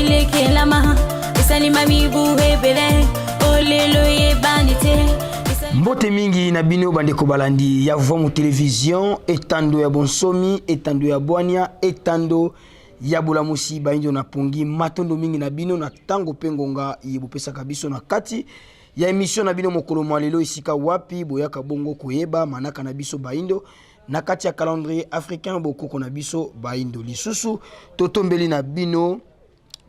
Ile kelama Isalima mibu hebele Olelo ye bandite. Mbote mingi na bino bandeko balandi ya vomu television etando ya bonsomi etando ya bwania etando ya bulamusi bainjo na pongi matondo mingi na bino na tango pengonga yebopesa kabiso na kati ya emission na bino mokolo mwalelo isika wapi boyaka bongo koyeba manaka na biso baindo na kati ya calendrier africain bokoko na biso baindo lisusu totombeli na bino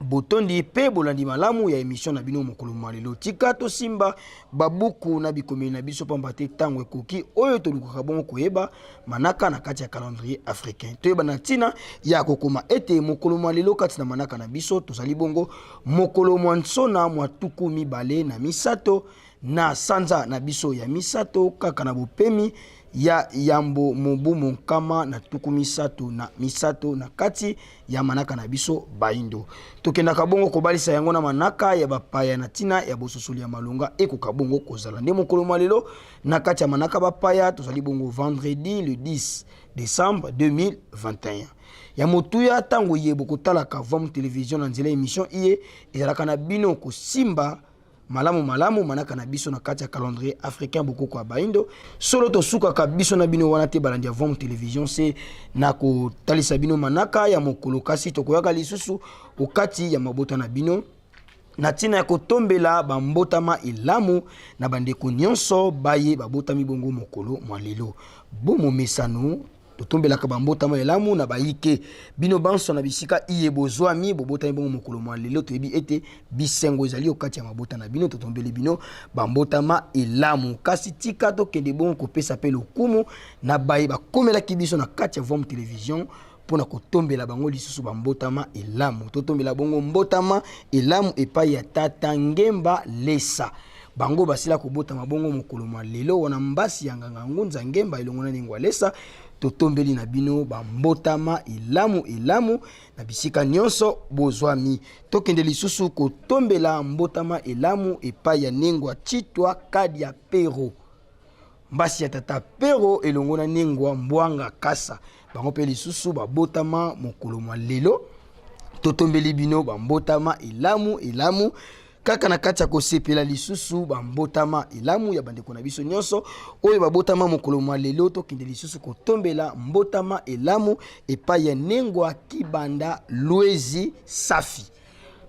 botondi pe bolandi malamu ya emission na bino mokolo mwalelo tika to simba babuku na bikomeli na biso pamba te tango ekoki oyo tolukaka bongo koyeba manaka na kati ya calendrier africain toyeba na tina ya kokoma ete mokolo mwalelo kati na manaka na biso tozali bongo mokolo mwansona mwa tuku mibale na misato na sanza na biso ya misato kaka na bopemi ya yambo mobu monkama na tuku misato na kati ya manaka na biso baindo tokenda kabongo kobalisa yango na manaka ya bapaya na tina ya bososoli ya malonga eko kabongo kozala nde mokolo malelo na kati ya manaka bapaya tozali bongo vendredi le 10 décembre 2021 ya motuya tango yebo kotalaka vom television na nzela émission iye ezalaka na bino kosimba malamu manaka na biso na kati ya calendrier africain bokoko ya baindo solo tosuka ka biso na bino wana te balandi ya vom television se na kotalisa bino manaka ya mokolo kasi tokoyaka lisusu okati ya mabota na bino na tina ya kotombela bambotama elamu na bandeko nyonso baye babotami bongo mokolo mwalelo bomo mesano totombelaka bambotama elamu na bayike bino banso na bisika iye bozwami bobotami bongo mokolo mwalelo toyebi ete bisengo ezali okati ya mabota na bino totombeli bino bambotama elamu kasi tika tokende bongo kopesa pe lokumu na baye bakomelaki biso na kati ya vom television pona kotombela bango lisusu bambotama elamu totombela bongo mbotama elamu epai ya tata Ngemba Lesa bango basila kobotama bongo mokolo mwalelo wana mbasi ya nganga ngunza Ngemba elongo na Nengwa Lesa totombeli na bino bambotama elamu na bisika nyonso bozwami tokende lisusu kotombela mbotama elamu epai ya Nengwa Chitwa Kadia Pero mbasi ya tata Pero elongo na Nengwa Mbwanga Kasa bango pe lisusu babotama mokolo mwalelo totombeli bino bambotama elamu kaka na kati ya kosepela lisusu bambotama elamu ya bandeko na biso nyonso oyo babotama mokolo mwalelo tokende lisusu kotombela mbotama elamu epai ya Nengwa Kibanda Lwezi Safi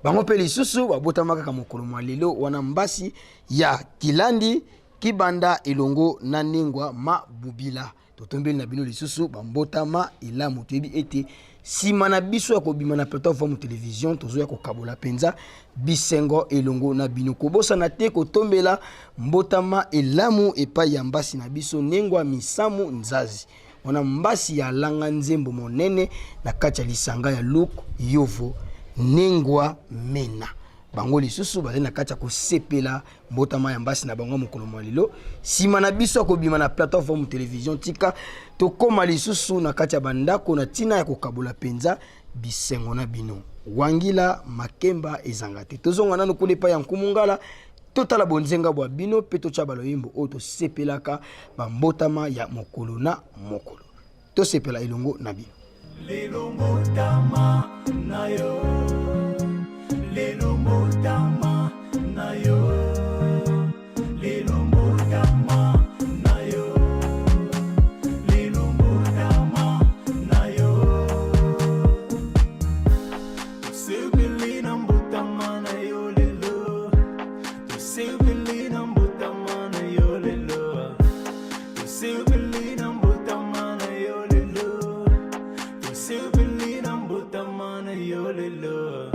bango pe lisusu babotama kaka mokolo mwalelo wana mbasi ya Kilandi Kibanda elongo na Nengwa Mabubila totombeli na bino lisusu bambotama elamu toyebi ete sima na biso ya kobima na plateforme television tozoya kokabola penza bisengo elongo na bino kobosa na te kotombela mbotama elamu epai ya mbasi na biso Nengwa Misamu Nzazi wana mbasi ya langa nzembo monene na kati ya lisanga ya Luk Yovo Nengwa Mena bango lisusu bazali na kati ya kosepela mbotama ya mbasi na bango mokolo mwalelo sima na biso ya kobima na plateforme television tika tokoma lisusu na kati ya bandako na tina ya kokabola penza bisengo na bino wangila makemba ezanga te tozonga nanu kuna epai ya Nkumungala totala bonzenga bwa bino pe totya baloyimbo oyo tosepelaka bambotama ya mokolo na mokolo tosepela elongo na bino lelo mbotama na yo lelo mbotama na yo lelo mbotama na yo lelo mbotama na yo sebelina mbotama na yo lelo sebelina mbotama na yo lelo sebelina mbotama na yo lelo sebelina mbotama na yo lelo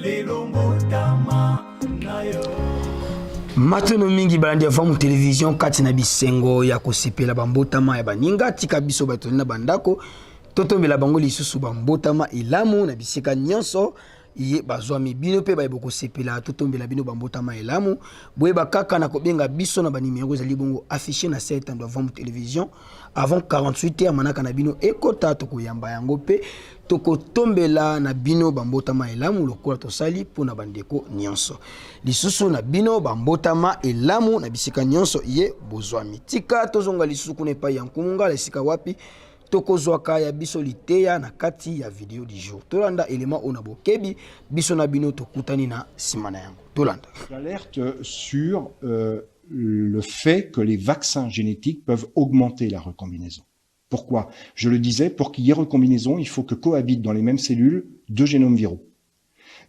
lelo mbotama na yo. Matono mingi balandi ya vamu television kati na bisengo ya kosepela bambotama ya baninga tika biso batoni na bandako totombela bango lisusu bambotama elamu na bisika nyonso ye bazwami bino pe bayebo kosepela totombela bino bambotama elamu boyeba kaka na kobenga biso na banimero ezali bongo affiché na site ya vamu television avant 48 heures manaka na bino ekota tokoyamba yango pe tokotombela na bino bambotama elamu lokola tosali pona bandeko nyonso lisusu na bino bambotama elamu na bisika nyonso ye bozwami tika tozonga lisusu kuna epai ya nkumunga lesika wapi tokozwaka ya biso liteya na kati ya video du jour tolanda élément ona bokebi biso na bino tokutani na simana yango tolanda. J'alerte sur le fait que les vaccins génétiques peuvent augmenter la recombinaison. Pourquoi? Je le disais, pour qu'il y ait recombinaison, il faut que cohabitent dans les mêmes cellules deux génomes viraux.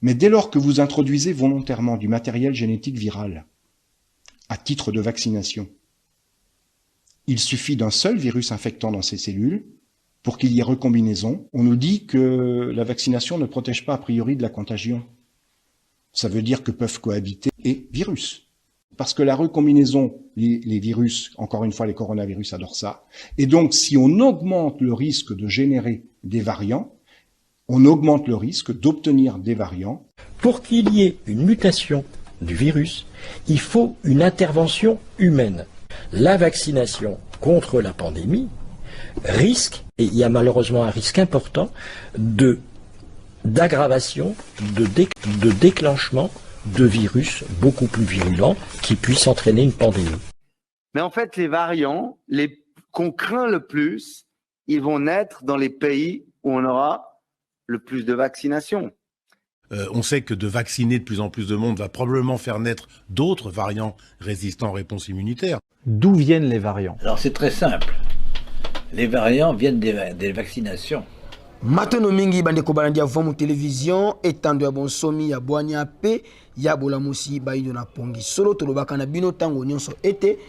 Mais dès lors que vous introduisez volontairement du matériel génétique viral à titre de vaccination, il suffit d'un seul virus infectant dans ces cellules pour qu'il y ait recombinaison. On nous dit que la vaccination ne protège pas a priori de la contagion. Ça veut dire que peuvent cohabiter et virus. Parce que la recombinaison, les virus, encore une fois les coronavirus adorent ça, et donc si on augmente le risque de générer des variants, on augmente le risque d'obtenir des variants. Pour qu'il y ait une mutation du virus, il faut une intervention humaine. La vaccination contre la pandémie risque, et il y a malheureusement un risque important, d'aggravation, de déclenchement de virus beaucoup plus virulents qui puissent entraîner une pandémie. Mais en fait, les variants, qu'on craint le plus, ils vont naître dans les pays où on aura le plus de vaccination. On sait que de vacciner de plus en plus de monde va probablement faire naître d'autres variants résistants aux réponses immunitaires. D'où viennent les variants? Alors c'est très simple. Les variants viennent des vaccinations. Matono mingi bandeko balandi ya vamu television etando ya bonsomi ya bwanya pe ya bolamusi baindo na pongi solo tolobaka na bino tango nyonso ete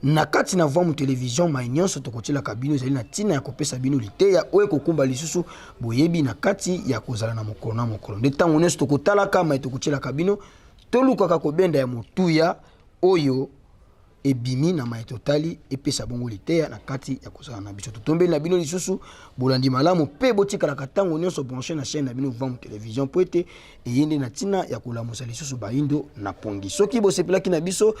na kati na vamu television mai nyonso tokotela kabino ezali na tina ya kopesa bino liteya oye kokumba lisusu boyebi na kati ya kozala na mokolo nde tango nyonso tokotalaka mai tokotela kabino tolukaka kobenda ya motuya oyo ebimi na mai totali epesa bongo liteya na kati ya kozala na biso totombeli na bino lisusu bolandi malamu pe botikala katango nyonso branché na chaîne na bino vamu television po ete eyende na tina ya kolamusa lisusu baindo na pongi soki bosepelaki na biso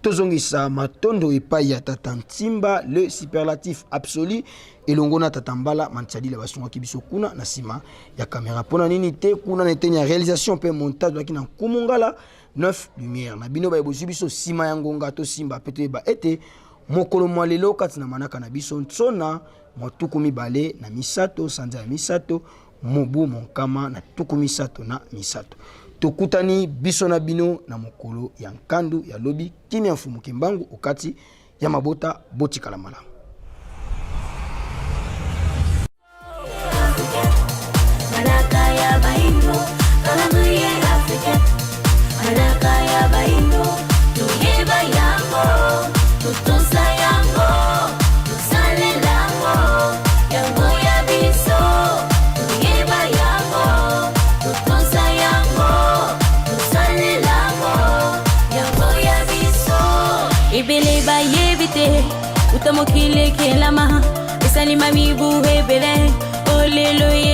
tozongisa matondo epai ya tata Ntimba le superlatif absolu elongo na tata Mbala Mantiadile basungaki biso kuna na sima ya kamera pona nini te kuna na etenya réalisation pe montage waki na Kumungala 9 lumière na bino bayibozi biso sima ya ngonga to simba pete ba ete mokolo mwalelo kati na manaka na biso ntsona motuku mibale na misato sanza ya misato mobu monkama na tuku misato na misato tokutani biso na bino na mokolo ya nkandu ya lobi kimia mfumu kimbangu okati ya mabota botikala malamu. Ibele ba yebite utamokile kelama isalima mibu hebele olelo ye